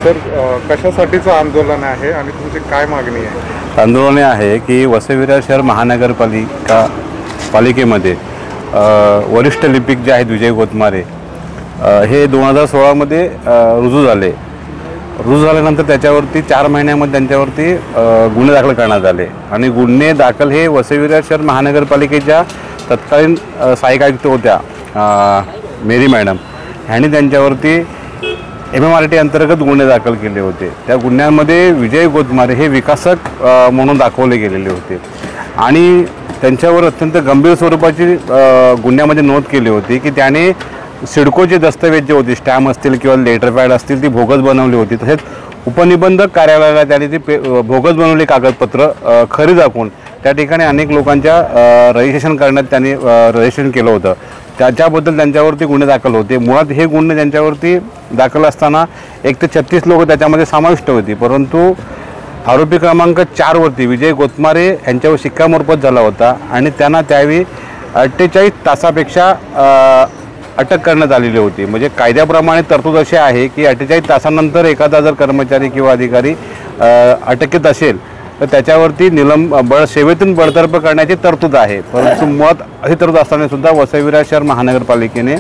Sir कशासाठीचं आंदोलन आहे आणि तुमची काय मागणी आहे? आंदोलन आहे की वसई-विरार शहर महानगरपालिकेमध्ये वरिष्ठ लिपिक जे आहेत विजय गोतमारे हे 2016 रुजू झाल्यानंतर त्याच्यावरती 4 महिन्यामध्ये त्यांच्यावरती गुन्हे दाखल करण्यात आले आणि गुन्हे दाखल हे वसई-विरार शहर महानगरपालिकेच्या तत्कालीन सहाय्यक आयुक्त होत्या मेरी मॅडम ह्यांनी त्यांच्यावरती MMRT अंतर्गत गुन्हे दाखल केले होते। त्या गुन्ह्यांमध्ये विजय गोतमारे हे विकासक म्हणून दाखवले गेलेले होते आणि त्यांच्यावर अत्यंत गंभीर स्वरूपाची गुन्ह्यामध्ये नोंद केली होती की त्याने सिडकोचे दस्तऐवज जे होते स्टॅम्प असतील किंवा लेटर पॅड असतील ती भोगस बनवली होती। तसेच उपनिबंधक कार्यालयाला त्याने ती भोगस बनवलेली कागदपत्र खरी दाखवून त्या ठिकाणी अनेक लोकांच्या रजिस्ट्रेशन करण्यात त्यांनी रजिस्ट्रेशन केलं होतं। त्याच्याबद्दल त्यांच्यावरती गुन्हे दाखल होते। मुळात हे गुन्हे त्यांच्यावरती दाखल असताना 1 ते 36 लोक त्याच्यामध्ये समाविष्ट होती, परंतु आरोपी क्रमांक 4 वरती विजय गोतमारे यांच्यावर शिक्कामोर्तब झाला होता आणि त्यांना त्यावेळी 48 तासापेक्षा अटक करण्यात आलेली होती। म्हणजे कायद्याप्रमाणे तरतूद अशी आहे की 48 तासानंतर एखादा जर कर्मचारी किंवा अधिकारी अटकेत असेल तर त्याच्यावरती सेवेतून बडतर्फ करण्याची तरतूद आहे। परंतु मुळात अशी तरतूद असताना सुद्धा वसई-विरार शहर महानगरपालिकेने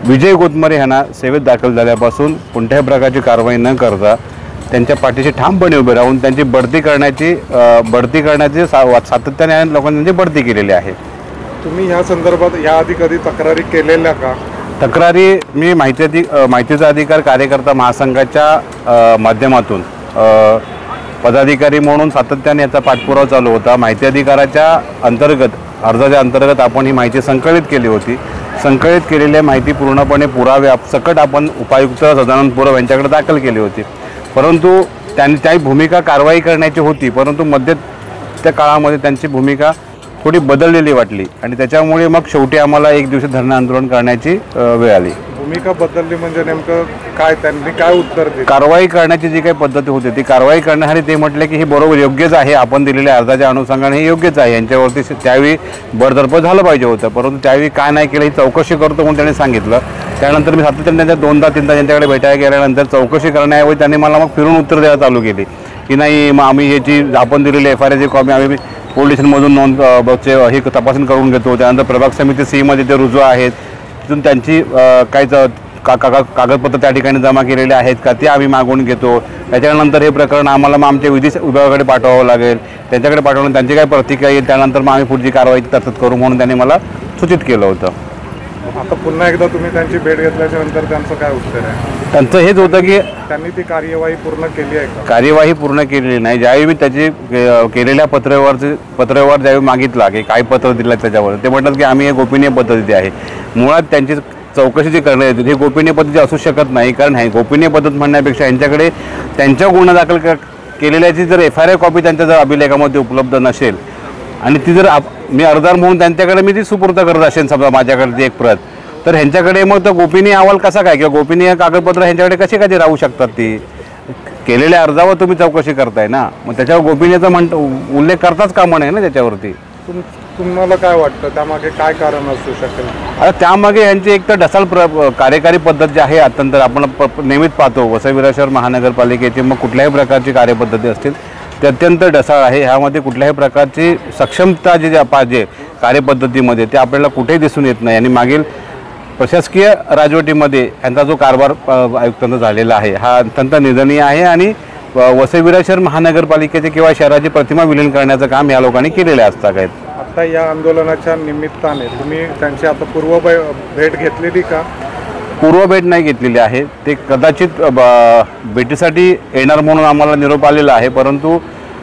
विजय गोतमारे यांना सेवेत दाखल झाल्यापासून कोणत्याही प्रकारची कारवाई न करता त्यांच्या पाठीशी ठामपणे उभे राहून त्यांची बढती करण्याची सातत्याने लोकांनी बढती केलेली आहे। तुम्ही ह्या संदर्भात याआधी कधी तक्रारी केलेल्या का? तक्रारी मी माहितीचा अधिकार कार्यकर्ता महासंघाच्या माध्यमातून पदाधिकारी म्हणून सातत्याने याचा पाठपुरावा चालू होता। माहिती अधिकाराच्या अर्जाच्या अंतर्गत आपण ही माहिती संकलित केली होती। संकलित केलेली माहिती पूर्णपणे पुराव्यासकट आपण उपायुक्त सदानंद पुरव यांच्याकडे दाखल केली होती, परंतु त्यांनी त्याही भूमिका कारवाई करण्याची होती, परंतु त्या काळामध्ये त्यांची भूमिका थोडी बदललेली वाटली आणि त्याच्यामुळे मग शेवटी आम्हाला 1 दिवशी धरणे आंदोलन करण्याची वेळ आली। भूमिका बदलली म्हणजे नेमकं काय, त्यांनी काय उत्तर दिलं? कारवाई करण्याची जी काही पद्धती होती ती कारवाई करण्यासाठी ते म्हटले की हे बरोबर योग्यच आहे, आपण दिलेल्या अर्जाच्या अनुषंगाने हे योग्यच आहे, यांच्यावरती त्यावेळी बडतर्फ झालं पाहिजे होतं, परंतु त्यावेळी काय नाही केलं ही चौकशी करतो म्हणून त्यांनी सांगितलं। त्यानंतर मी सातत्याने त्यांच्या 2दा-3दा त्यांच्याकडे भेटायला गेल्यानंतर चौकशी करण्याऐवजी त्यांनी मला मग फिरून उत्तर द्यायला चालू केली की नाही मग आम्ही ह्याची आपण दिलेली FIRची कॉपी आम्ही पोलीस स्टेशनमधून हे तपासणी करून घेतो। त्यानंतर प्रभाग समिती C ते रुजू आहेत, तिथून त्यांची काही कागदपत्र त्या ठिकाणी जमा केलेले आहेत का ते आम्ही मागून घेतो। त्याच्यानंतर हे प्रकरण आम्हाला मग आमच्या विधी विभागाकडे पाठवावं लागेल, त्यांच्याकडे पाठवून त्यांची काय प्रतिक्रिया येईल त्यानंतर मग आम्ही पुढची कारवाईची तरतूद करू म्हणून त्यांनी मला सूचित केलं होतं। आता पुन्हा एकदा तुम्ही त्यांची भेट घेतल्याच्या नंतर त्यांचं काय उत्तर आहे? त्यांचं हेच होतं की त्यांनी ती कार्यवाही पूर्ण केली आहे का? कार्यवाही पूर्ण केलेली नाही। ज्यावेळी मी त्याची केलेल्या पत्रव्यवहार ज्यावेळी मागितला की काय पत्र दिलं त्याच्यावर ते म्हणतात की आम्ही हे गोपनीय पद्धती आहे। मुळात त्यांची चौकशी जी करण्यात येते ही गोपनीय पद्धती असू शकत नाही, कारण हे गोपनीय पद्धत म्हणण्यापेक्षा यांच्याकडे त्यांच्या गुन्हा दाखल केलेल्याची जर FIR कॉपी त्यांच्या जर अभिलेखामध्ये उपलब्ध नसेल आणि ती जर मी अर्जदार म्हणून त्यांच्याकडे मी ती सुपूर्द करत असेल समजा माझ्याकडे एक प्रत, तर ह्यांच्याकडे मग तो गोपनीय अहवाल कसा काय किंवा गोपनीय कागदपत्र ह्यांच्याकडे कशी राहू शकतात? ती केलेल्या अर्जावर तुम्ही चौकशी करताय ना, मग त्याच्यावर गोपनीयचा उल्लेख करताच कामा नये ना त्याच्यावरती। तुम्हाला काय वाटतं त्यामागे काय कारण असू शकेल? आता त्यामागे यांची एक तर ढसाळ कार्यकारी पद्धत जी आहे अत्यंत आपण नेहमीच पाहतो वसई-विरार शहर महानगरपालिकेची मग कुठल्याही प्रकारची कार्यपद्धती असतील ते अत्यंत ढसाळ आहे। ह्यामध्ये कुठल्याही प्रकारची सक्षमता जी पाहिजे कार्यपद्धतीमध्ये ते आपल्याला कुठेही दिसून येत नाही आणि मागील प्रशासकीय राजवटीमध्ये यांचा जो कारभार आयुक्तांचा झालेला आहे हा अत्यंत निंदनीय आहे आणि वसई-विरार शहर महानगरपालिकेचे किंवा शहराची प्रतिमा विलीन करण्याचं काम या लोकांनी केलेले असतात। आता या आंदोलनाच्या निमित्ताने तुम्ही त्यांची आता पूर्व भेट घेतलेली का? पूर्व भेट नाही घेतलेली आहे, ते कदाचित भेटीसाठी येणार म्हणून आम्हाला निरोप आलेला आहे, परंतु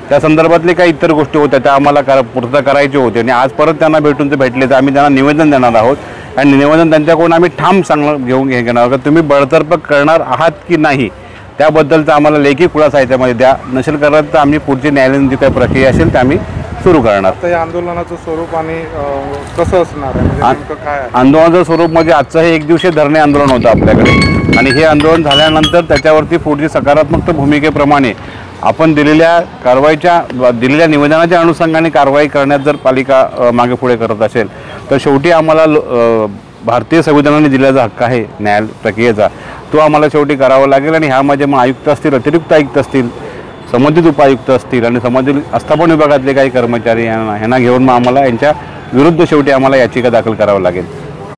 त्या संदर्भातले काही इतर गोष्टी होत्या त्या आम्हाला पूर्तता करायची होती आणि आज परत त्यांना भेटून ते भेटले तर आम्ही त्यांना निवेदन देणार आहोत आणि निवेदन त्यांच्याकडून आम्ही ठाम घेणार आहोत की तुम्ही बडतर्फ करणार आहात की नाही त्याबद्दलचा आम्हाला लेखी खुलासा याच्यामध्ये द्या, नसेल करत तर आम्ही पुढची न्यायालयीन जी काही प्रक्रिया असेल ते आम्ही सुरू करणार। तर या आंदोलनाचं स्वरूप आणि कसं असणार आहे, म्हणजे नेमकं काय आहे? आंदोलनाचं स्वरूप म्हणजे आजचं हे 1 दिवसीय धरणे आंदोलन होतं आपल्याकडे आणि हे आंदोलन झाल्यानंतर त्याच्यावरती पुढची सकारात्मक भूमिकेप्रमाणे आपण दिलेल्या निवेदनाच्या अनुषंगाने कारवाई करण्यात जर पालिका मागे पुढे करत असेल तर शेवटी आम्हाला भारतीय संविधानाने दिलेला हक्क आहे न्याय प्रक्रियेचा तो आम्हाला शेवटी करावा लागेल. आणि ह्यामध्ये मग आयुक्त असतील, अतिरिक्त आयुक्त असतील, संबंधित उपायुक्त असतील आणि संबंधित आस्थापन विभागातले काही कर्मचारी ह्यांना घेऊन मग आम्हाला यांच्या विरुद्ध शेवटी आम्हाला याचिका दाखल करावं लागेल.